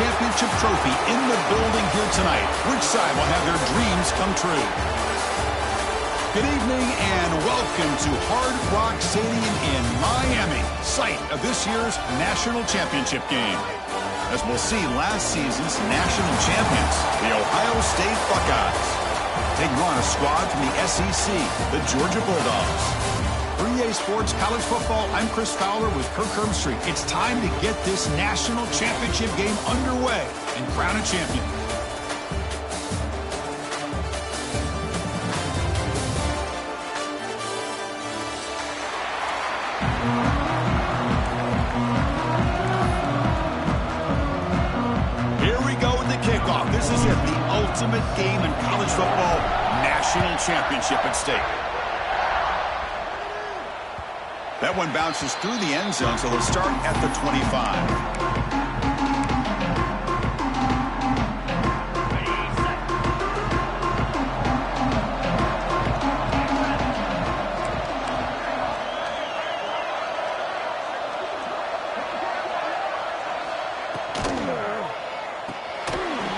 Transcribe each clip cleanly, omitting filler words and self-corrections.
championship trophy in the building here tonight. Which side will have their dreams come true? Good evening and welcome to Hard Rock Stadium in Miami, site of this year's national championship game. As we'll see, last season's national champions, the Ohio State Buckeyes, taking on a squad from the SEC, the Georgia Bulldogs. For EA Sports College Football, I'm Chris Fowler with Kirk Herbstreit. It's time to get this national championship game underway and crown a champion. Here we go with the kickoff. This is it, the ultimate game in college football, national championship at stake. That one bounces through the end zone, so they'll start at the 25.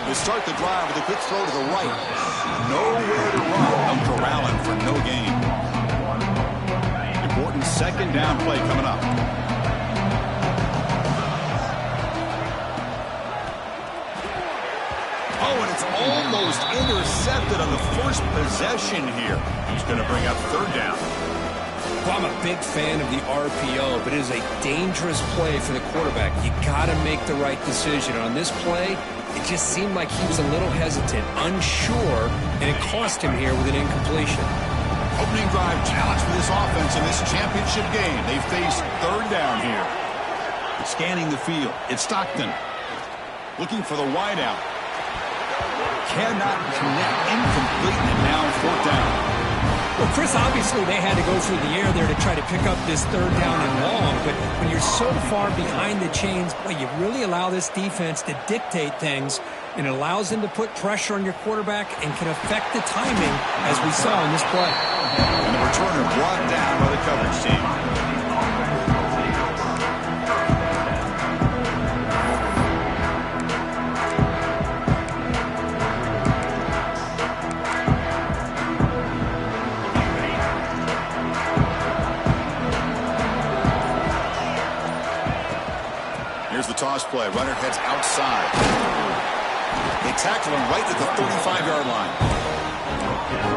They start the drive with a quick throw to the right. Nowhere to run. No corralling for no gain. Important second down play coming up. Oh, and it's almost intercepted on the first possession here. He's going to bring up third down. Well, I'm a big fan of the RPO, but it is a dangerous play for the quarterback. You got to make the right decision. On this play, it just seemed like he was a little hesitant, unsure, and it cost him here with an incompletion. Opening drive challenge for this offense in this championship game. They face third down here. Scanning the field. It's Stockton. Looking for the wideout. Cannot connect. Incomplete, and now fourth down. Well, Chris, obviously they had to go through the air there to try to pick up this third down and long, but when you're so far behind the chains, boy, you really allow this defense to dictate things, and it allows them to put pressure on your quarterback and can affect the timing, as we saw in this play. And the returner brought down by the coverage team. Here's the toss play. Runner heads outside. They tackle him right at the 35-yard line.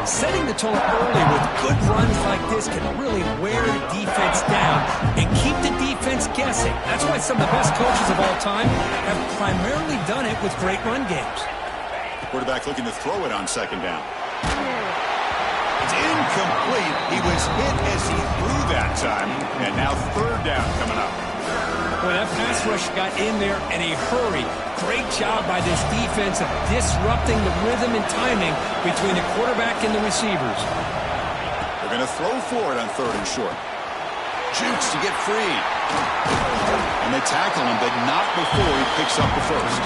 Setting the tone early with good runs like this can really wear the defense down and keep the defense guessing. That's why some of the best coaches of all time have primarily done it with great run games. Quarterback looking to throw it on second down. It's incomplete. He was hit as he threw that time. And now third down coming up. Well, that pass rush got in there in a hurry. Great job by this defense of disrupting the rhythm and timing between the quarterback and the receivers. They're going to throw for it on third and short. Jukes to get free. And they tackle him, but not before he picks up the first.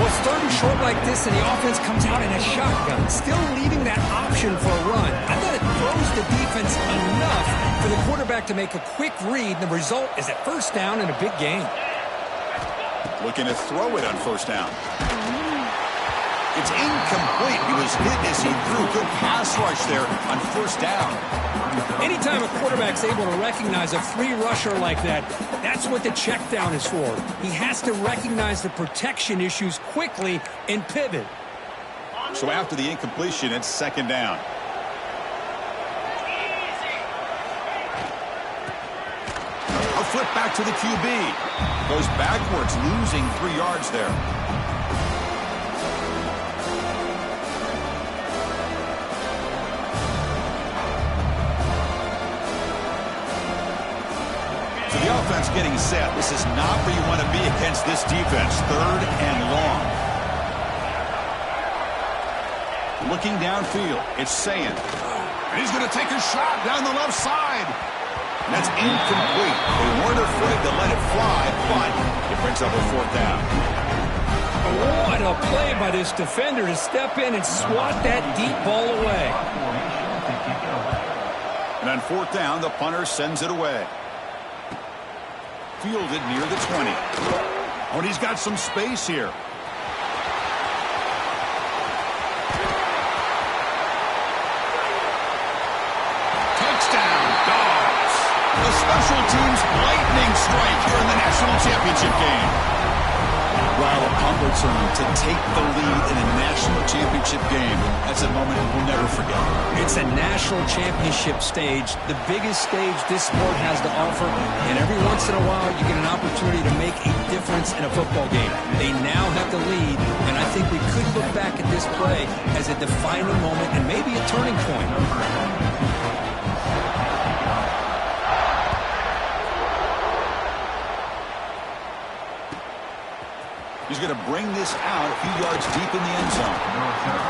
Well, it's third and short like this, and the offense comes out in a shotgun, still leaving that option for a run. I thought it throws the defense enough for the quarterback to make a quick read, and the result is a first down in a big game. Looking to throw it on first down. It's incomplete. He was hit as he threw. Good pass rush there on first down. Anytime a quarterback's able to recognize a free rusher like that, that's what the check down is for. He has to recognize the protection issues quickly and pivot. So after the incompletion, it's second down. A flip back to the QB. Goes backwards, losing 3 yards there. So the offense getting set. This is not where you want to be against this defense. Third and long. Looking downfield, it's Sayin. And he's going to take a shot down the left side. And that's incomplete. They weren't afraid to let it fly, but it brings up a fourth down. What a play by this defender to step in and swat that deep ball away. And on fourth down, the punter sends it away. Fielded near the 20. Oh, and he's got some space here. Touchdown, Dogs. The special teams lightning strike here in the national championship game. Well, a punt return to take the lead in a national championship game. That's a moment we'll never forget. It's a national championship stage, the biggest stage this sport has to offer, and every once in a while you get an opportunity to make a difference in a football game. They now have the lead, and I think we could look back at this play as a defining moment and maybe a turning point. He's going to bring this out a few yards deep in the end zone.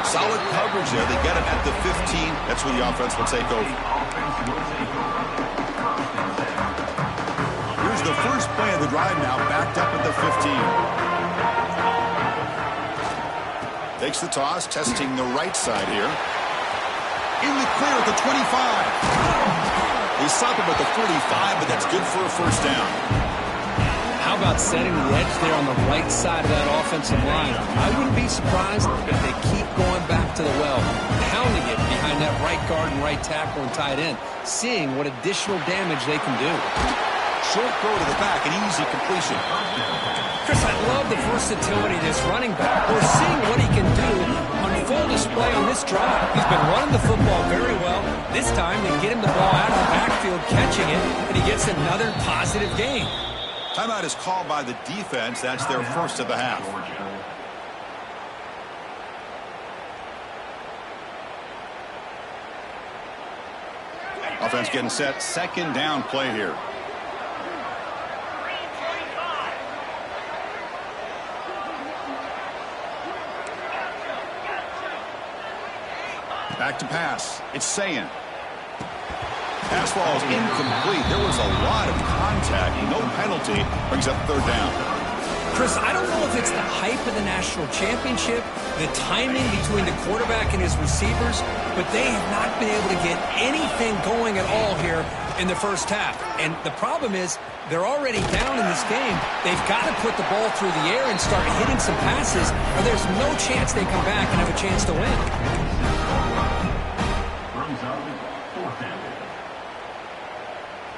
Solid coverage there. They get him at the 15. That's where the offense will take over. Here's the first play of the drive now, backed up at the 15. Takes the toss, testing the right side here. In the clear at the 25. They stop him at the 45, but that's good for a first down. How about setting the edge there on the right side of that offensive line? I wouldn't be surprised if they keep going back to the well, pounding it behind that right guard and right tackle and tight end, seeing what additional damage they can do. Short throw to the back, an easy completion. Chris, I love the versatility of this running back. We're seeing what he can do on full display on this drive. He's been running the football very well. This time they get him the ball out of the backfield, catching it, and he gets another positive gain. Timeout is called by the defense. That's their first of the half. Offense getting set. Second down play here. Back to pass. It's Sayin. Pass ball is incomplete. There was a lot of contact. No penalty. Brings up third down. Chris, I don't know if it's the hype of the national championship, the timing between the quarterback and his receivers, but they have not been able to get anything going at all here in the first half. And the problem is they're already down in this game. They've got to put the ball through the air and start hitting some passes, or there's no chance they come back and have a chance to win.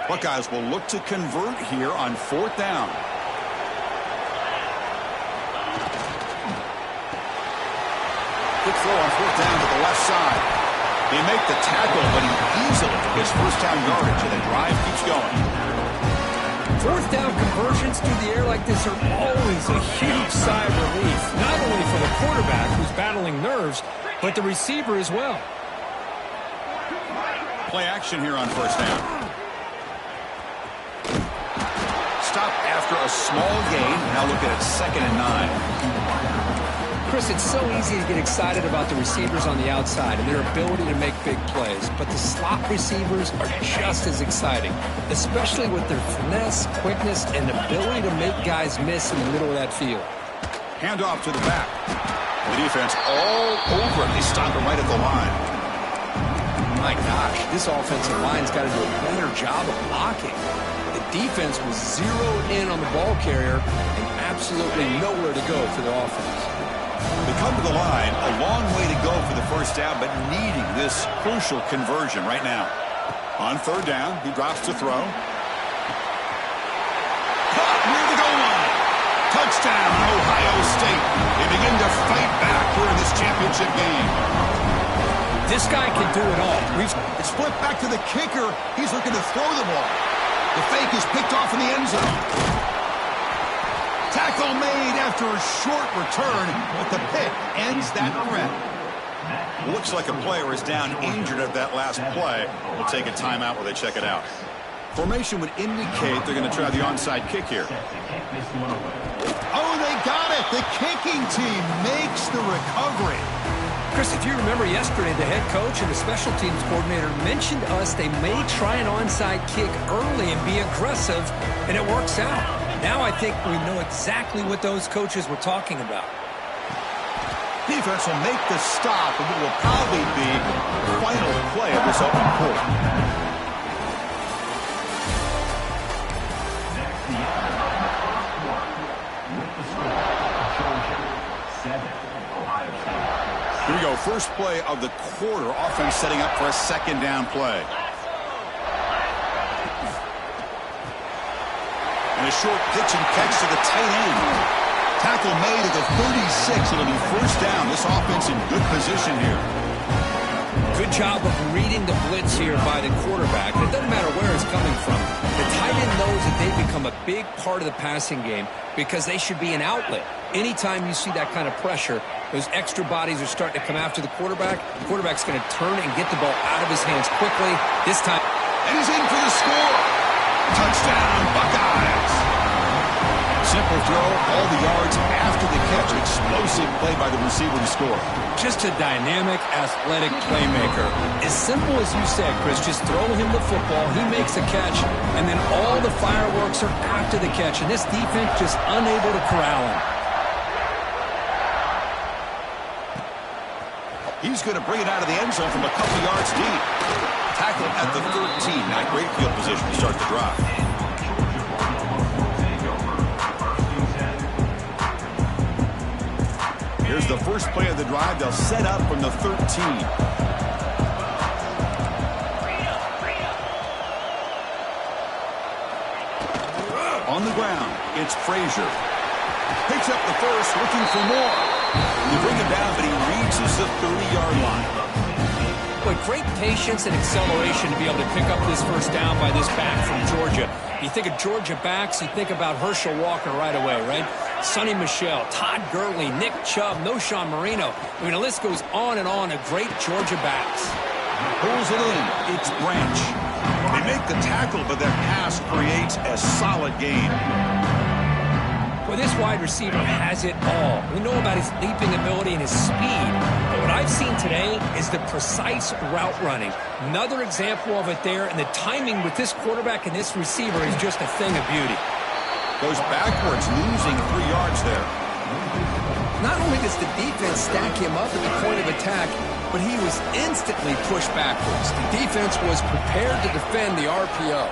Buckeyes will look to convert here on fourth down. Quick throw on fourth down to the left side. They make the tackle, but he easily gets first down yardage, and the drive keeps going. Fourth down conversions through the air like this are always a huge sigh of relief, not only for the quarterback who's battling nerves, but the receiver as well. Play action here on first down. Stop after a small gain. Now looking at 2nd and 9. Chris, it's so easy to get excited about the receivers on the outside and their ability to make big plays, but the slot receivers are just as exciting, especially with their finesse, quickness, and ability to make guys miss in the middle of that field. Hand off to the back. The defense all over him. They stop him right at the line. My gosh, this offensive line's got to do a better job of blocking. The defense was zeroed in on the ball carrier and absolutely nowhere to go for the offense. They come to the line, a long way to go for the first down, but needing this crucial conversion right now. On third down, he drops to throw. Caught near the goal line. Touchdown, Ohio State. They begin to fight back here in this championship game. This guy can do it all. It's flipped back to the kicker. He's looking to throw the ball. The fake is picked off in the end zone. Tackle made after a short return, but the pick ends that threat. Looks like a player is down injured at that last play. We'll take a timeout while they check it out. Formation would indicate they're going to try the onside kick here. Oh, they got it. The kicking team makes the recovery. Chris, if you remember yesterday, the head coach and the special teams coordinator mentioned to us they may try an onside kick early and be aggressive, and it works out. Now I think we know exactly what those coaches were talking about. Defense will make the stop, and it will probably be the final play of this opening quarter. Here we go. First play of the quarter. Offense setting up for a second down play. And a short pitch and catch to the tight end. Tackle made at the 36. It'll be first down. This offense in good position here. Good job of reading the blitz here by the quarterback. It doesn't matter where it's coming from. The tight end knows that they become a big part of the passing game because they should be an outlet. Anytime you see that kind of pressure, those extra bodies are starting to come after the quarterback. The quarterback's going to turn and get the ball out of his hands quickly. This time. And he's in for the score. Touchdown, Buckeyes. Simple throw, all the yards after the catch. Explosive play by the receiver to score. Just a dynamic, athletic playmaker. As simple as you said, Chris, just throw him the football, he makes a catch, and then all the fireworks are after the catch. And this defense just unable to corral him. He's going to bring it out of the end zone from a couple yards deep. Tackle at the 13. Not great field position to start the drive. Here's the first play of the drive. They'll set up from the 13. On the ground, it's Frazier. Picks up the first, looking for more. They bring him down, but he reaches the 30-yard line. Boy, great patience and acceleration to be able to pick up this first down by this back from Georgia. You think of Georgia backs, you think about Herschel Walker right away, right? Sonny Michel, Todd Gurley, Nick Chubb, Noshawn Marino. I mean, the list goes on and on of great Georgia backs. Pulls it in. It's Branch. They make the tackle, but that pass creates a solid gain. Well, this wide receiver has it all. We know about his leaping ability and his speed. But what I've seen today is the precise route running. Another example of it there, and the timing with this quarterback and this receiver is just a thing of beauty. Goes backwards, losing 3 yards there. Not only does the defense stack him up at the point of attack, but he was instantly pushed backwards. The defense was prepared to defend the RPO.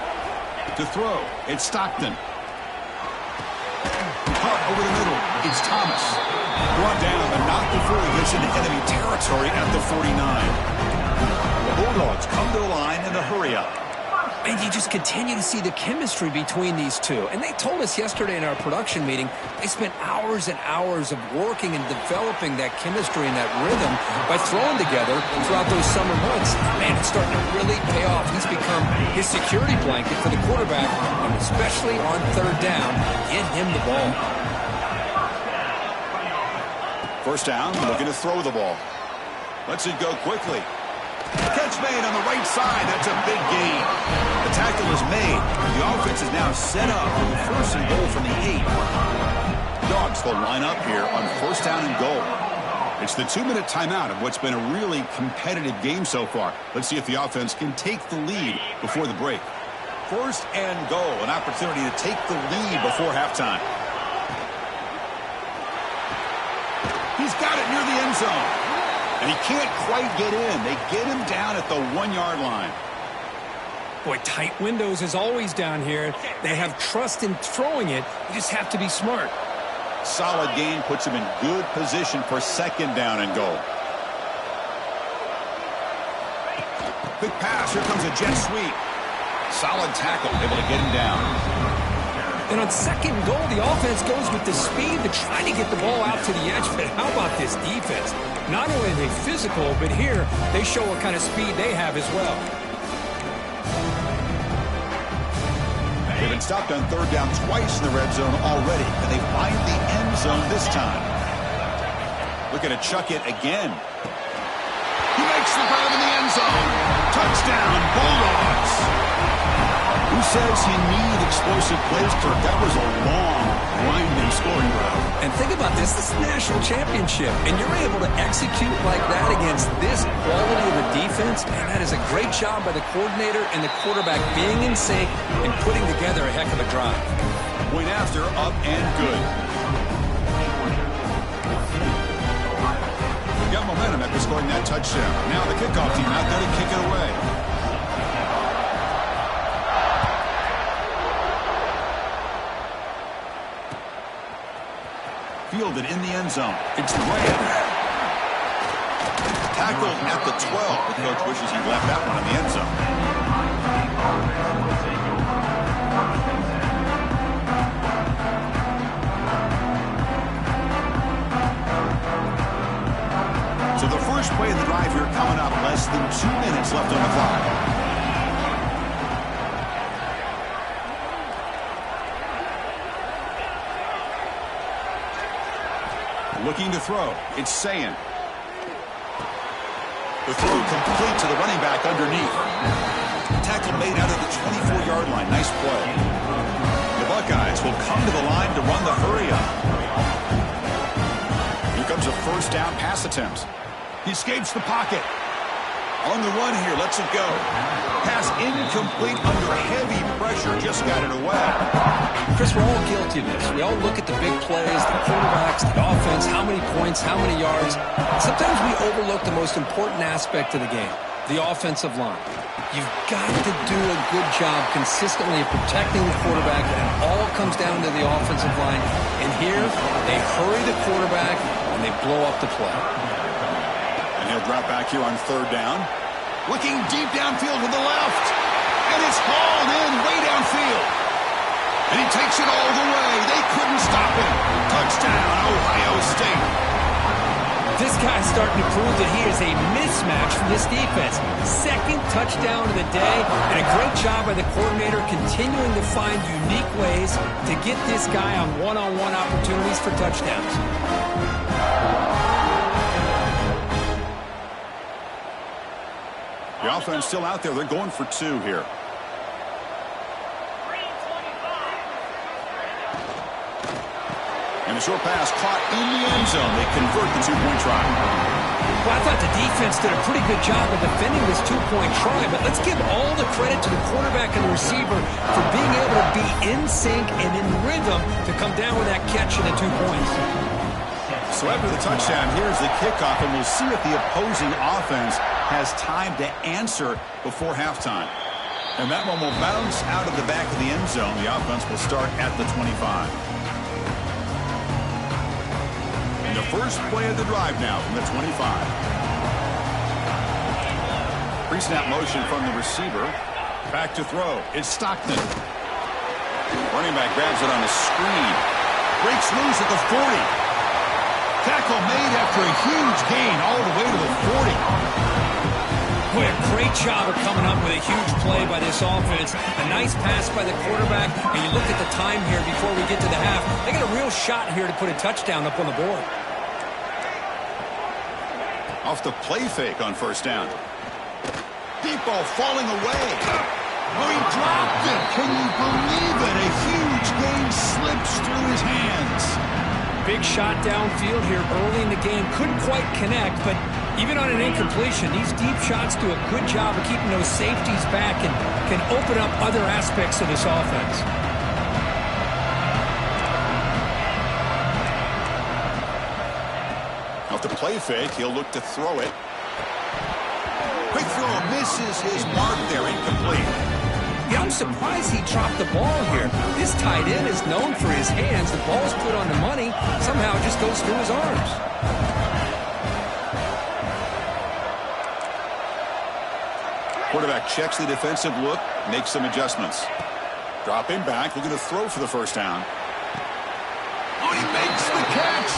To throw, it's Stockton. Caught over the middle, it's Thomas. Brought down, but not before he gets into enemy territory at the 49. The Bulldogs come to the line in a hurry-up. And you just continue to see the chemistry between these two. And they told us yesterday in our production meeting, they spent hours and hours of working and developing that chemistry and that rhythm by throwing together throughout those summer months. Man, it's starting to really pay off. He's become his security blanket for the quarterback, and especially on third down, get him the ball. First down, looking to throw the ball. Lets it go quickly. Catch made on the right side. That's a big gain. The tackle is made. The offense is now set up for the first and goal from the 8. Dogs will line up here on first down and goal. It's the 2-minute timeout of what's been a really competitive game so far. Let's see if the offense can take the lead before the break. First and goal, an opportunity to take the lead before halftime. He's got it near the end zone. And he can't quite get in. They get him down at the 1-yard line. Boy, tight windows is always down here. They have trust in throwing it. You just have to be smart. Solid gain puts him in good position for second down and goal. Big pass. Here comes a jet sweep. Solid tackle. Able to get him down. And on second goal, the offense goes with the speed to try to get the ball out to the edge. But how about this defense? Not only are they physical, but here they show what kind of speed they have as well. They've been stopped on third down twice in the red zone already, and they find the end zone this time. Looking to chuck it again. He makes the grab in the end zone. Touchdown, Bulldogs. Who says you need explosive plays, Kirk? That was a long, winding scoring route. And think about this. This is a national championship, and you're able to execute like that against this quality of a defense. Man, that is a great job by the coordinator and the quarterback being in sync and putting together a heck of a drive. Point after, up and good. Got momentum after scoring that touchdown. Now the kickoff team out there to kick it away. Fielded in the end zone. It's Graham. Tackled at the 12. The coach wishes he left that one in the end zone. So the first play of the drive here coming up. Less than 2 minutes left on the clock. Looking to throw. It's Sayin. The throw complete to the running back underneath. Tackle made out of the 24-yard line. Nice play. The Buckeyes will come to the line to run the hurry-up. Here comes a first down pass attempt. He escapes the pocket. On the run here, lets it go. Pass incomplete under heavy pressure. Just got it away. Chris, we're all guilty of this. We all look at the big plays, the quarterbacks, the offense, how many points, how many yards. Sometimes we overlook the most important aspect of the game, the offensive line. You've got to do a good job consistently of protecting the quarterback, and it all comes down to the offensive line. And here, they hurry the quarterback, and they blow up the play. And he'll drop back here on third down. Looking deep downfield with the left. And it's hauled in way downfield. And he takes it all the way. They couldn't stop him. Touchdown, Ohio State. This guy's starting to prove that he is a mismatch for this defense. Second touchdown of the day, and a great job by the coordinator continuing to find unique ways to get this guy on one-on-one opportunities for touchdowns. The offense still out there. They're going for two here. And a short pass caught in the end zone. They convert the two-point try. Well, I thought the defense did a pretty good job of defending this two-point try, but let's give all the credit to the quarterback and the receiver for being able to be in sync and in rhythm to come down with that catch and the 2 points. So after the touchdown, here's the kickoff, and we'll see if the opposing offense has time to answer before halftime. And that one will bounce out of the back of the end zone. The offense will start at the 25. And the first play of the drive now from the 25. Pre-snap motion from the receiver. Back to throw. It's Stockton. Running back grabs it on the screen. Breaks loose at the 40. Tackle made after a huge gain all the way to the 40. Boy, a great job of coming up with a huge play by this offense. A nice pass by the quarterback. And you look at the time here before we get to the half. They got a real shot here to put a touchdown up on the board. Off the play fake on first down. Deep ball falling away. Oh, he dropped it. Can you believe it? A huge gain slips through his hands. Big shot downfield here early in the game. Couldn't quite connect, but even on an incompletion, these deep shots do a good job of keeping those safeties back and can open up other aspects of this offense. Off the play fake, he'll look to throw it. Quick throw, misses his mark there, incomplete. Yeah, I'm surprised he dropped the ball here. This tight end is known for his hands. The ball's put on the money. Somehow it just goes through his arms. Quarterback checks the defensive look, makes some adjustments. Dropping back, looking to throw for the first down. Oh, he makes the catch!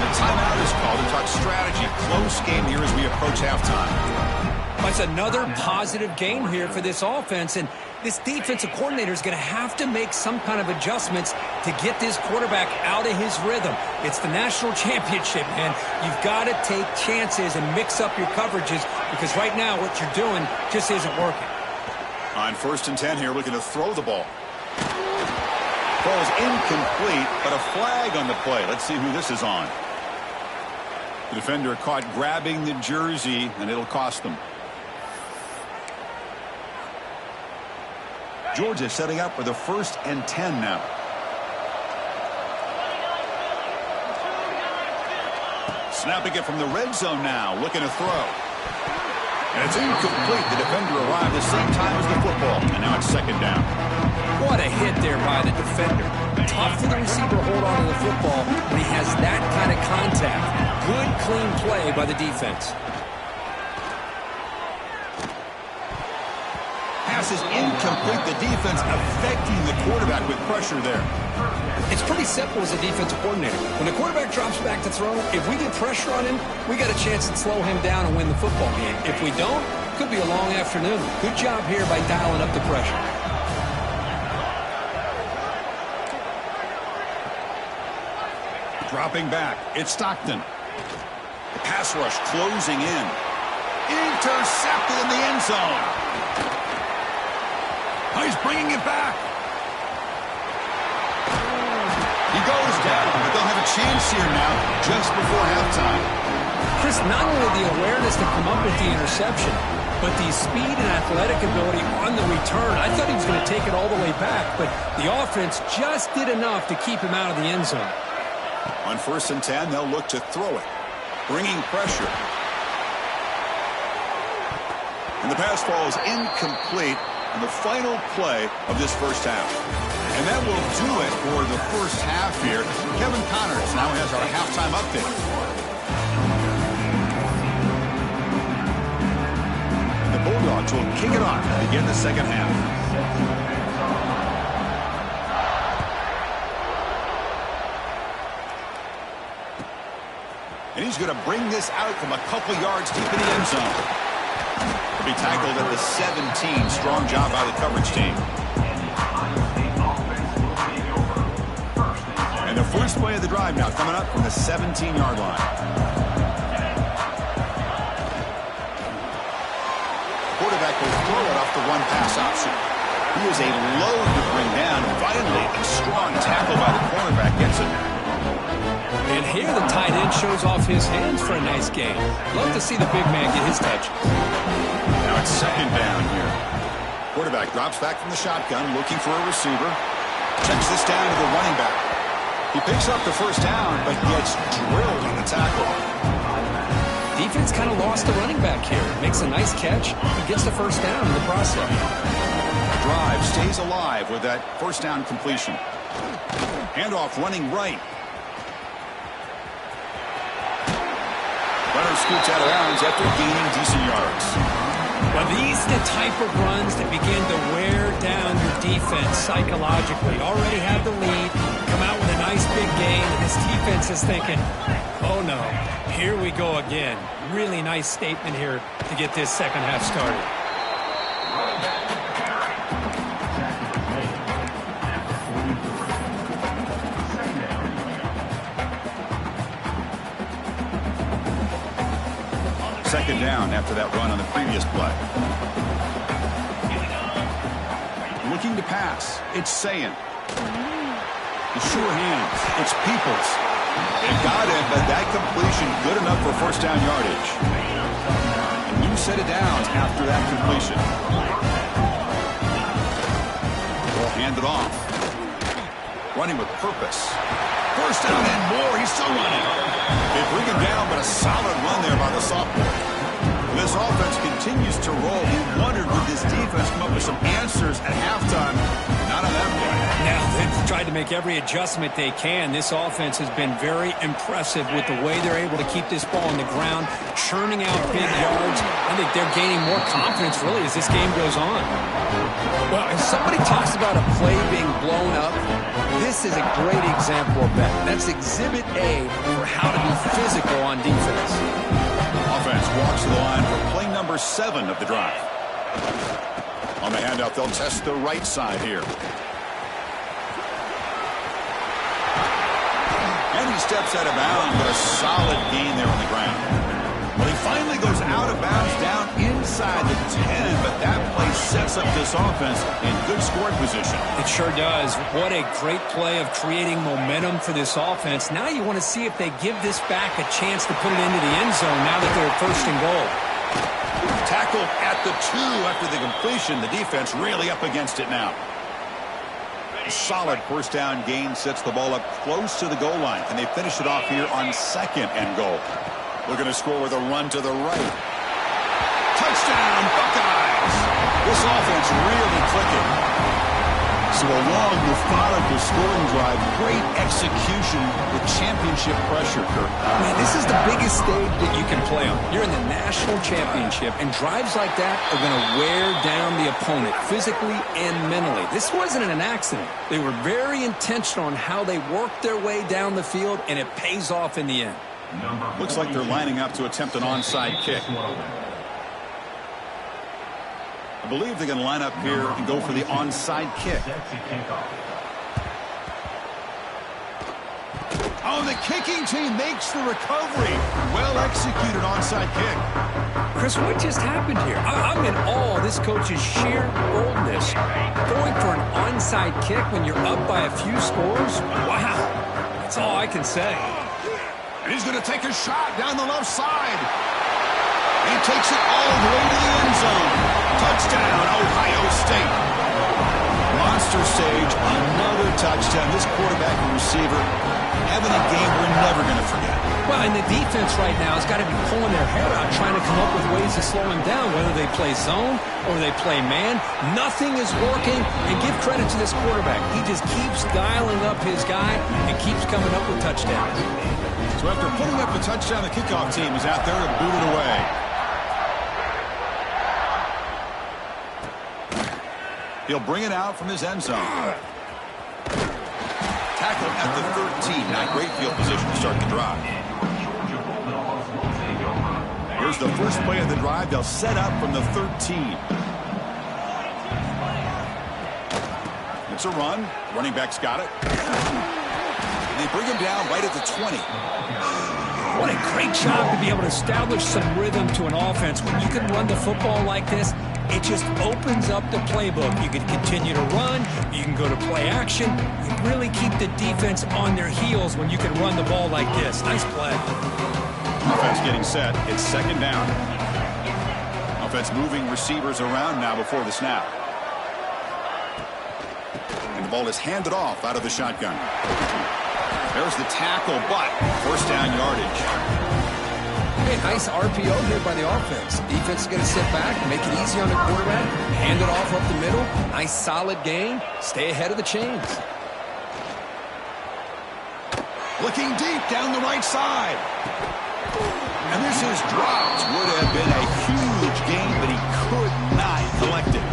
The timeout is called to talk strategy. Close game here as we approach halftime. That's another positive game here for this offense, and this defensive coordinator is going to have to make some kind of adjustments to get this quarterback out of his rhythm. It's the national championship, man. You've got to take chances and mix up your coverages because right now what you're doing just isn't working. On 1st and 10 here, looking to throw the ball. Ball is incomplete, but a flag on the play. Let's see who this is on. The defender caught grabbing the jersey, and it'll cost them. Georgia setting up for the 1st and 10 now. Snapping it from the red zone now, looking to throw. And it's incomplete. The defender arrived the same time as the football, and now it's 2nd down. What a hit there by the defender. Tough for the receiver to hold on to the football when he has that kind of contact. Good, clean play by the defense. pass is incomplete. The defense affecting the quarterback with pressure there. It's pretty simple as a defensive coordinator. When the quarterback drops back to throw, if we get pressure on him, we got a chance to slow him down and win the football game. If we don't, it could be a long afternoon. Good job here by dialing up the pressure. Dropping back, it's Stockton. The pass rush closing in. Intercepted in the end zone. Oh, he's bringing it back. He goes down, but they'll have a chance here now just before halftime. Chris, not only the awareness to come up with the interception, but the speed and athletic ability on the return. I thought he was going to take it all the way back, but the offense just did enough to keep him out of the end zone. On 1st and 10, they'll look to throw it, bringing pressure. And the pass falls incomplete on the final play of this first half. And that will do it for the first half here. Kevin Connors now has our halftime update. And the Bulldogs will kick it off to begin the second half. And he's going to bring this out from a couple yards deep in the end zone. He'll be tackled at the 17. Strong job by the coverage team. And the first play of the drive now coming up from the 17-yard line. Quarterback will throw it off the one-pass option. He is a load to bring down. Finally, a strong tackle by the cornerback gets him. And here the tight end shows off his hands for a nice gain. Love to see the big man get his touch. Now it's second down here. Quarterback drops back from the shotgun, looking for a receiver. Checks this down to the running back. He picks up the first down, but gets drilled on the tackle. Defense kind of lost the running back here. Makes a nice catch. He gets the first down in the process. Drive stays alive with that first down completion. Handoff running right. Runner scoots out of bounds after gaining decent yards. Well, these are the type of runs that begin to wear down your defense psychologically. Already have the lead, come out with a nice big gain, and this defense is thinking, oh no, here we go again. Really nice statement here to get this second half started. Second down after that run on the previous play. Looking to pass. It's Sayin. The sure hands. It's Peoples. It got him, but that completion good enough for first down yardage. A new set of downs after that completion. Ball handed off. Running with purpose. First down and more. He's still running. They bring him down, but a solid run there by the sophomore. This offense continues to roll. You wondered, would this defense come up with some answers at halftime? Not on that play. Now, they've tried to make every adjustment they can. This offense has been very impressive with the way they're able to keep this ball on the ground, churning out big yards. I think they're gaining more confidence, really, as this game goes on. Well, if somebody talks about a play being blown up, this is a great example of that. That's Exhibit A for how to be physical on defense. Offense walks to the line for play number 7 of the drive. On the handoff, they'll test the right side here. And he steps out of bounds, but a solid gain there on the ground. Well, he finally goes out of bounds down inside the 10, but that play sets up this offense in good scoring position. It sure does. What a great play of creating momentum for this offense. Now you want to see if they give this back a chance to put it into the end zone now that they're first and goal. Tackled at the 2 after the completion. The defense really up against it now. A solid first down gain sets the ball up close to the goal line, and they finish it off here on second and goal. Looking to score with a run to the right. Touchdown, Buckeyes! This offense really clicking. So a long, methodical scoring drive, great execution with championship pressure, Kirk. Man, this is the biggest stage that you can play on. You're in the national championship, and drives like that are going to wear down the opponent physically and mentally. This wasn't an accident. They were very intentional on how they worked their way down the field, and it pays off in the end. Looks like they're lining up to attempt an onside kick. I believe they're going to line up here and go for the onside kick. Oh, the kicking team makes the recovery. Well executed onside kick. Chris, what just happened here? I'm in awe of this coach's sheer boldness. Going for an onside kick when you're up by a few scores? Wow. That's all I can say. And he's going to take a shot down the left side. He takes it all the way to the end zone. Touchdown, Ohio State. Monster stage, another touchdown. This quarterback and receiver having a game we're never going to forget. Well, and the defense right now has got to be pulling their hair out, trying to come up with ways to slow him down, whether they play zone or they play man. Nothing is working, and give credit to this quarterback. He just keeps dialing up his guy and keeps coming up with touchdowns. So after putting up a touchdown, the kickoff team is out there to boot it away. He'll bring it out from his end zone. Tackle at the 13. Not great field position to start the drive. Here's the first play of the drive. They'll set up from the 13. It's a run. Running back's got it. They bring him down right at the 20. What a great job to be able to establish some rhythm to an offense. When you can run the football like this, it just opens up the playbook. You can continue to run. You can go to play action. You really keep the defense on their heels when you can run the ball like this. Nice play. Offense getting set. It's second down. Offense moving receivers around now before the snap. And the ball is handed off out of the shotgun. There's the tackle, but first down yardage. Hey, nice RPO here by the offense. Defense is going to sit back, make it easy on the quarterback, hand it off up the middle. Nice solid gain. Stay ahead of the chains. Looking deep down the right side. And this is dropped. Would have been a huge gain, but he could not collect it.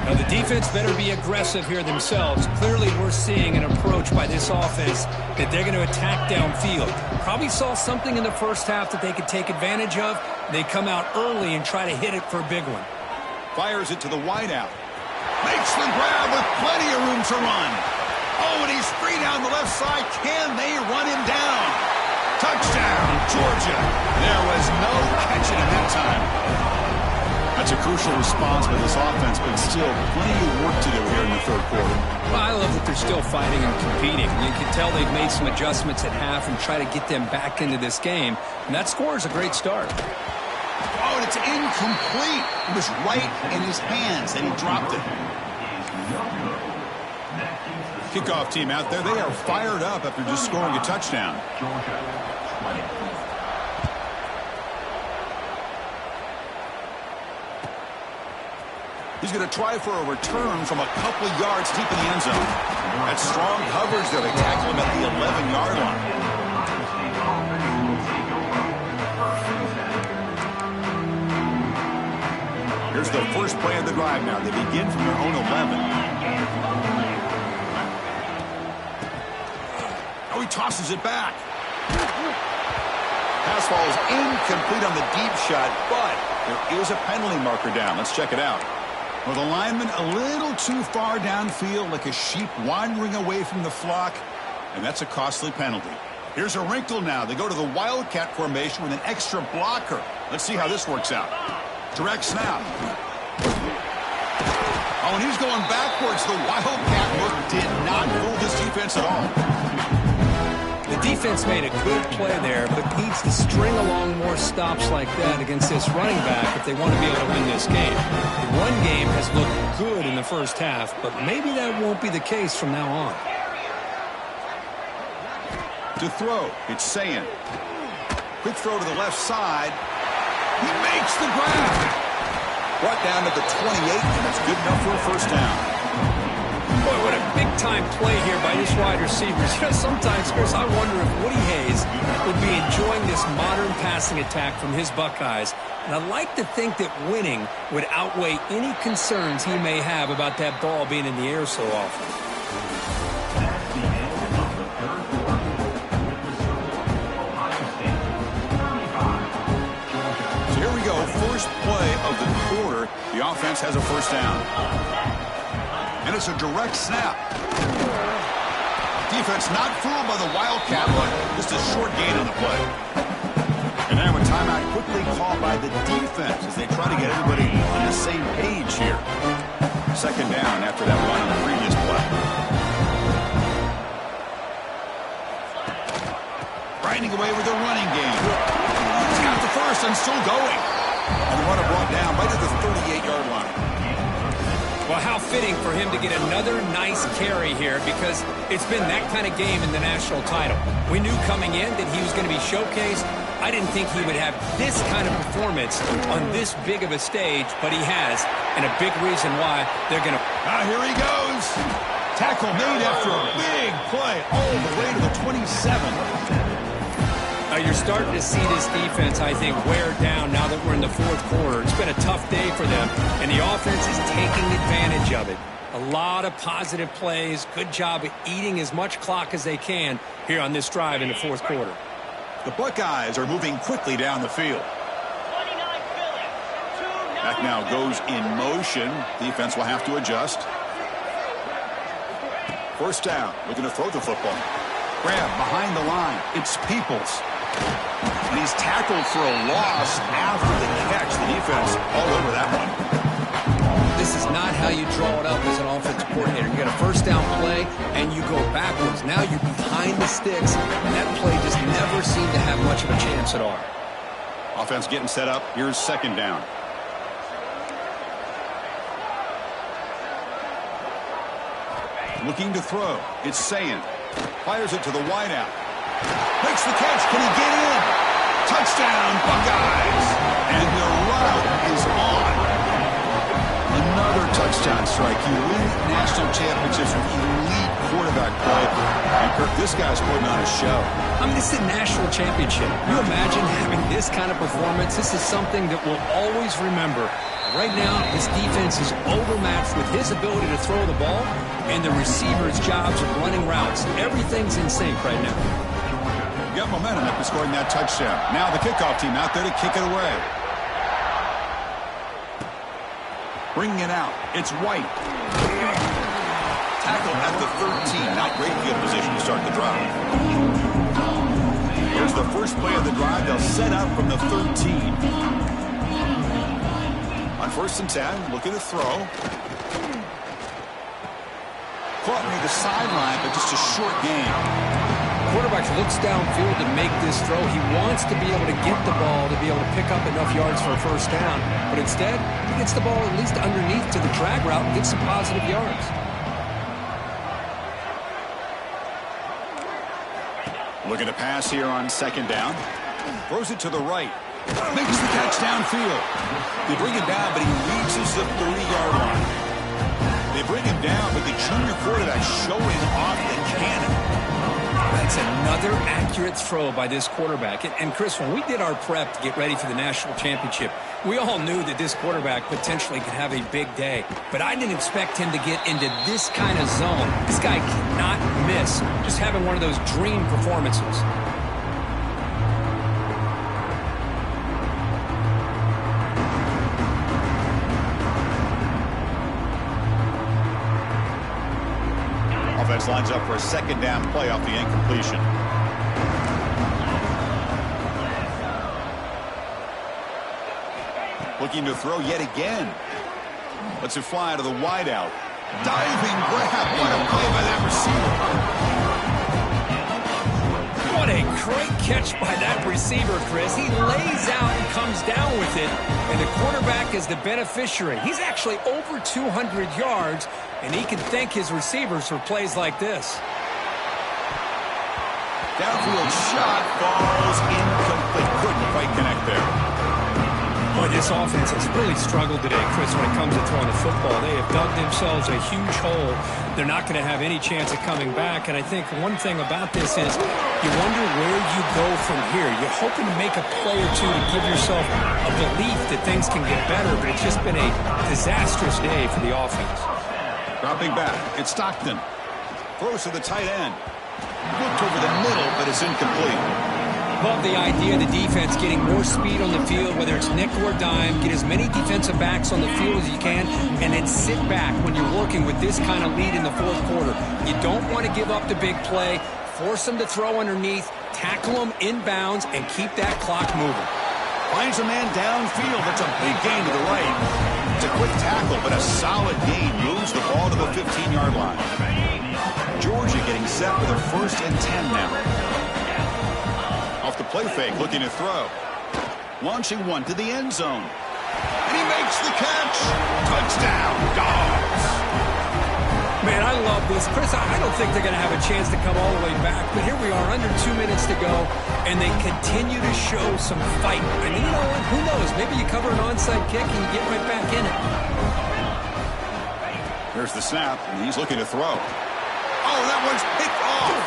Now, the defense better be aggressive here themselves. Clearly, we're seeing an approach by this offense that they're going to attack downfield. Probably saw something in the first half that they could take advantage of. They come out early and try to hit it for a big one. Fires it to the wideout. Makes the grab with plenty of room to run. Oh, and he's free down the left side. Can they run him down? Touchdown, Georgia. There was no catching him that time. That's a crucial response by this offense, but still plenty of work to do here in the third quarter. Well, I love that they're still fighting and competing. You can tell they've made some adjustments at half and try to get them back into this game. And that score is a great start. Oh, and it's incomplete. It was right in his hands, and he dropped it. Kickoff team out there. They are fired up after just scoring a touchdown. He's going to try for a return from a couple of yards deep in the end zone. That's strong coverage there. They tackle him at the 11-yard line. Here's the first play of the drive now. They begin from their own 11. Oh, he tosses it back. Pass falls incomplete on the deep shot, but there is a penalty marker down. Let's check it out. Well, the lineman a little too far downfield, like a sheep wandering away from the flock, and that's a costly penalty. Here's a wrinkle now. They go to the Wildcat formation with an extra blocker. Let's see how this works out. Direct snap. Oh, and he's going backwards. The Wildcat look did not fool this defense at all. The defense made a good play there, but needs to string along more stops like that against this running back if they want to be able to win this game. The run game has looked good in the first half, but maybe that won't be the case from now on. To throw, it's Sayin. Quick throw to the left side. He makes the grab. Brought down to the 28, and that's good enough for a first down. Boy, what a big-time play here by this wide receivers. You know, sometimes, Chris, I wonder if Woody Hayes would be enjoying this modern passing attack from his Buckeyes. And I'd like to think that winning would outweigh any concerns he may have about that ball being in the air so often. So here we go, first play of the quarter. The offense has a first down. And it's a direct snap. Defense not fooled by the Wildcat run. Just a short gain on the play. And now a timeout quickly called by the defense as they try to get everybody on the same page here. Second down after that run on the previous play. Grinding away with the running game. He's got the first and still going. And the runner brought down right at the 38-yard line. Well, how fitting for him to get another nice carry here, because it's been that kind of game in the national title. We knew coming in that he was going to be showcased. I didn't think he would have this kind of performance on this big of a stage, but he has, and a big reason why they're going to... Here he goes. Tackle made after a big play all the way to the 27. You're starting to see this defense, I think, wear down now that we're in the fourth quarter. It's been a tough day for them, and the offense is taking advantage of it. A lot of positive plays. Good job of eating as much clock as they can here on this drive in the fourth quarter. The Buckeyes are moving quickly down the field. Back now goes in motion. Defense will have to adjust. First down. Looking to throw the football. Grab behind the line. It's Peoples. And he's tackled for a loss after the catch. The defense all over that one. This is not how you draw it up as an offensive coordinator. You got a first down play, and you go backwards. Now you're behind the sticks, and that play just never seemed to have much of a chance at all. Offense getting set up. Here's second down. Looking to throw. It's Sayin. Fires it to the wideout. Makes the catch. Can he get in? Touchdown, Buckeyes. And the route is on. Another touchdown strike. You win national championships with elite quarterback play. And Kirk, this guy's putting on a show. I mean, this is a national championship. You imagine having this kind of performance? This is something that we'll always remember. Right now, this defense is overmatched with his ability to throw the ball and the receivers' jobs of running routes. Everything's in sync right now. Got momentum after scoring that touchdown. Now the kickoff team out there to kick it away. Bringing it out. It's White. Tackle at the 13. Not great field position to start the drive. Here's the first play of the drive. They'll set up from the 13. On 1st and 10, looking to throw. Caught near the sideline, but just a short gain. Quarterback looks downfield to make this throw. He wants to be able to get the ball to be able to pick up enough yards for a first down. But instead, he gets the ball at least underneath to the drag route and gets some positive yards. Looking to pass here on second down. Throws it to the right. Makes the catch downfield. They bring him down, but he reaches the 30-yard line. They bring him down, but the junior quarterback showing off the cannon. That's another accurate throw by this quarterback. And Chris, when we did our prep to get ready for the national championship, we all knew that this quarterback potentially could have a big day. But I didn't expect him to get into this kind of zone. This guy cannot miss. Just having one of those dream performances. Offense lines up for a second down play off the incompletion. Looking to throw yet again. Lets it fly to the wideout. Diving grab. What a play by that receiver. What a great catch by that receiver, Chris. He lays out and comes down with it, and the quarterback is the beneficiary. He's actually over 200 yards, and he can thank his receivers for plays like this. Downfield shot falls incomplete. Couldn't quite connect there. Boy, this offense has really struggled today, Chris, when it comes to throwing the football. They have dug themselves a huge hole. They're not going to have any chance of coming back. And I think one thing about this is you wonder where you go from here. You're hoping to make a play or two to give yourself a belief that things can get better, but it's just been a disastrous day for the offense. Dropping back, it's Stockton. Throws to the tight end. Looked over the middle, but it's incomplete. Love the idea of the defense getting more speed on the field, whether it's nickel or dime. Get as many defensive backs on the field as you can, and then sit back when you're working with this kind of lead in the fourth quarter. You don't want to give up the big play. Force them to throw underneath, tackle them inbounds, and keep that clock moving. Finds a man downfield. That's a big gain to the right. It's a quick tackle, but a solid gain. Moves the ball to the 15-yard line. Georgia getting set for their 1st and 10 now. Off the play fake, looking to throw. Launching one to the end zone. And he makes the catch. Touchdown, Dogs. Man, I love this. Chris, I don't think they're going to have a chance to come all the way back, but here we are, under 2 minutes to go, and they continue to show some fight. And you know what? Who knows? Maybe you cover an onside kick and you get right back in it. Here's the snap, and he's looking to throw. Oh, that one's picked off.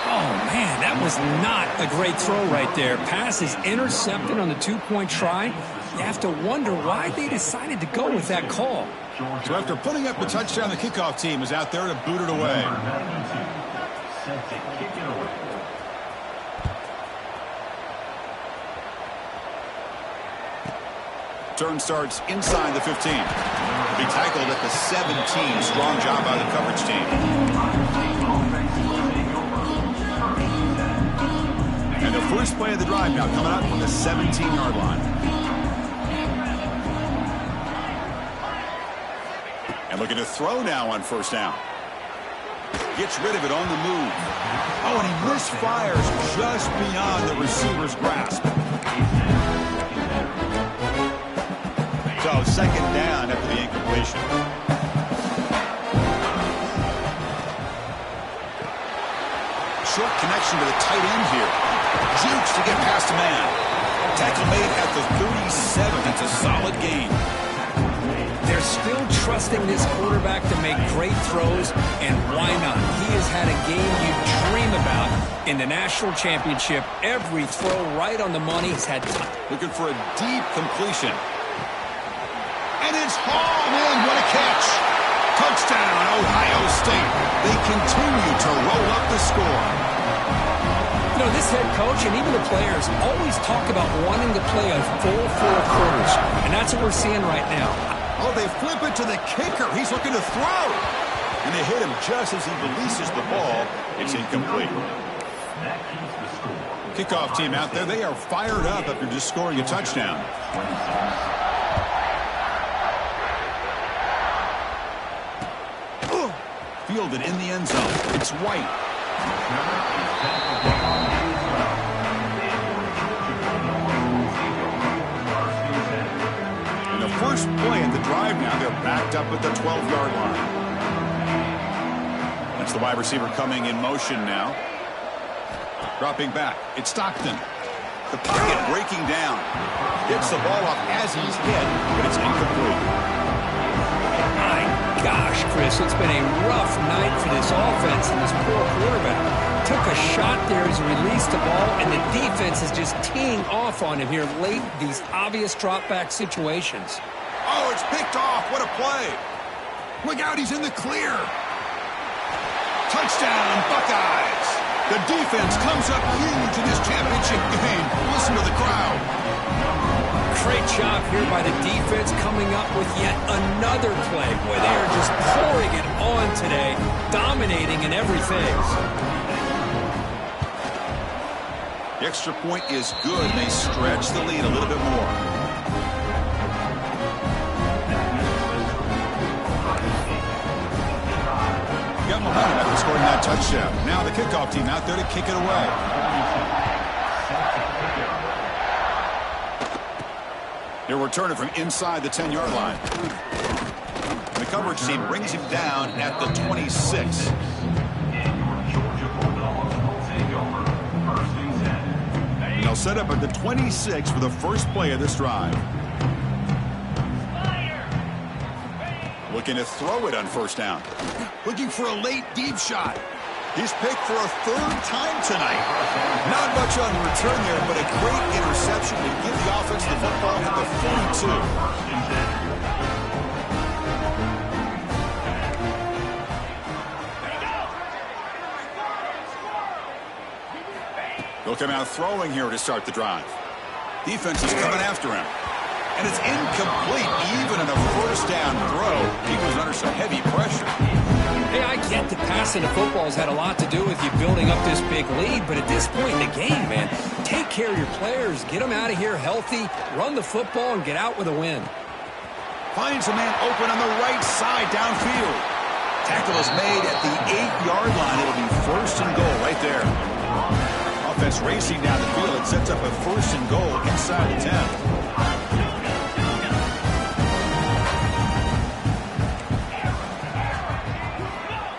Oh, man, that was not a great throw right there. Pass is intercepted on the 2-point try. You have to wonder why they decided to go with that call. So after putting up the touchdown, the kickoff team is out there to boot it away. Turn starts inside the 15. Be tackled at the 17. Strong job by the coverage team. And the first play of the drive now coming up from the 17-yard line. And looking to throw now on 1st down. Gets rid of it on the move. Oh, and he misfires just beyond the receiver's grasp. So 2nd down after the incompletion. Short connection to the tight end here. Jukes to get past a man. Tackle made at the 37. That's a solid gain. They're still trusting this quarterback to make great throws, and why not? He has had a game you dream about in the national championship. Every throw right on the money. He's had time. Looking for a deep completion. And it's hauled in. What a catch. Touchdown, Ohio State. They continue to roll up the score. You know, this head coach and even the players always talk about wanting to play a full 4 quarters, and that's what we're seeing right now. Oh, they flip it to the kicker. He's looking to throw. And they hit him just as he releases the ball. It's incomplete. Kickoff team out there. They are fired up after just scoring a touchdown. Fielded in the end zone. It's White. And the first play at the drive now, they're backed up at the 12-yard line. That's the wide receiver coming in motion now. Dropping back. It's Stockton. The pocket breaking down. Hits the ball off as he's hit, but it's incomplete. Gosh, Chris, it's been a rough night for this offense and this poor quarterback. Took a shot there as he released the ball, and the defense is just teeing off on him here late, these obvious drop-back situations. Oh, it's picked off. What a play. Look out, he's in the clear. Touchdown, Buckeyes. The defense comes up huge in this championship game. Listen to the crowd. Great job here by the defense coming up with yet another play. Boy, they are just pouring it on today, dominating in every phase. The extra point is good. They stretch the lead a little bit more. Got momentum after scoring that touchdown. Now the kickoff team out there to kick it away. He'll return it from inside the 10-yard line. The coverage team brings him down at the 26. And they'll set up at the 26 for the first play of this drive. Looking to throw it on first down. Looking for a late deep shot. He's picked for a third time tonight. Not much on the return there, but a great interception to give the offense the football at the 42. Looking out throwing here to start the drive. Defense is coming after him. And it's incomplete, even on a first down throw. He was under some heavy pressure. Hey, I get that passing the football has had a lot to do with you building up this big lead, but at this point in the game, man, take care of your players, get them out of here healthy, run the football, and get out with a win. Finds a man open on the right side downfield. Tackle is made at the 8-yard line. It'll be first and goal right there. Offense racing down the field. It sets up a first and goal inside the 10.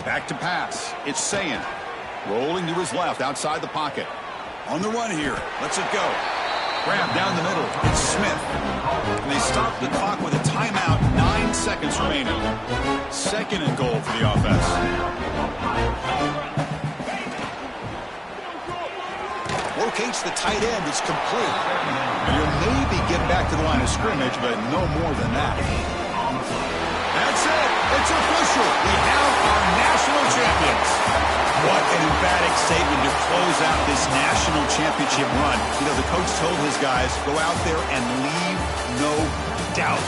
Back to pass. It's Sayin. Rolling to his left outside the pocket. On the run here. Lets it go. Grab down the middle. It's Smith. And they stop the clock with a timeout. 9 seconds remaining. Second and goal for the offense. Locates the tight end. It's complete. And you'll maybe get back to the line of scrimmage, but no more than that. That's it. It's official. We have our national champions. What an emphatic statement to close out this national championship run. You know, the coach told his guys, go out there and leave no doubt.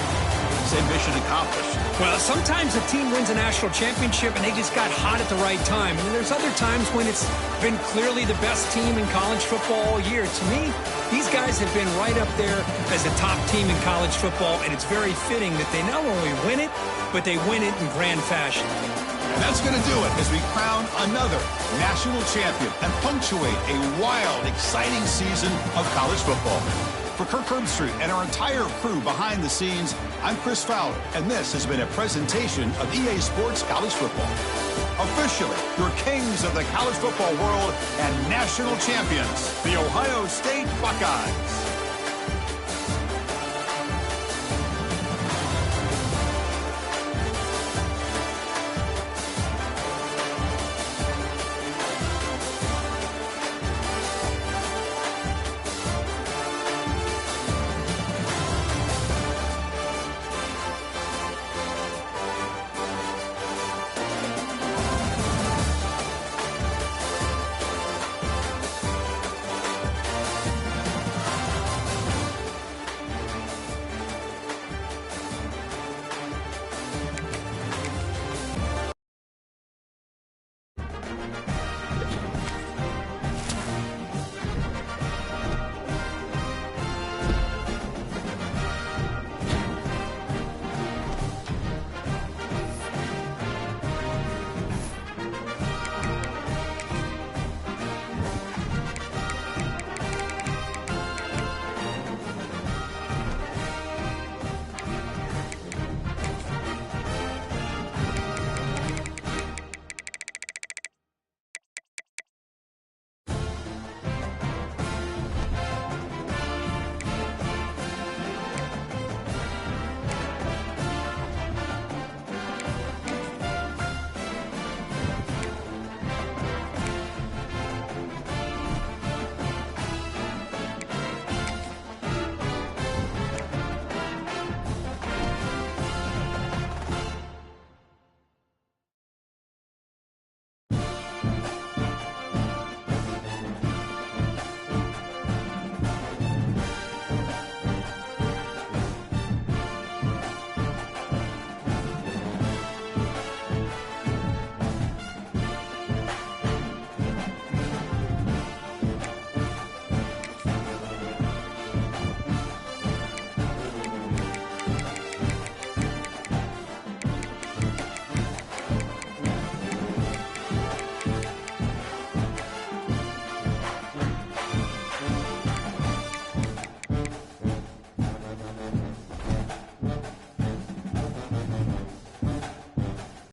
Say mission accomplished. Well, sometimes a team wins a national championship and they just got hot at the right time. And then there's other times when it's been clearly the best team in college football all year. To me, these guys have been right up there as the top team in college football, and it's very fitting that they not only win it, but they win it in grand fashion. And that's going to do it as we crown another national champion and punctuate a wild, exciting season of college football. For Kirk Herbstreit and our entire crew behind the scenes, I'm Chris Fowler, and this has been a presentation of EA Sports College Football. Officially, your kings of the college football world and national champions, the Ohio State Buckeyes.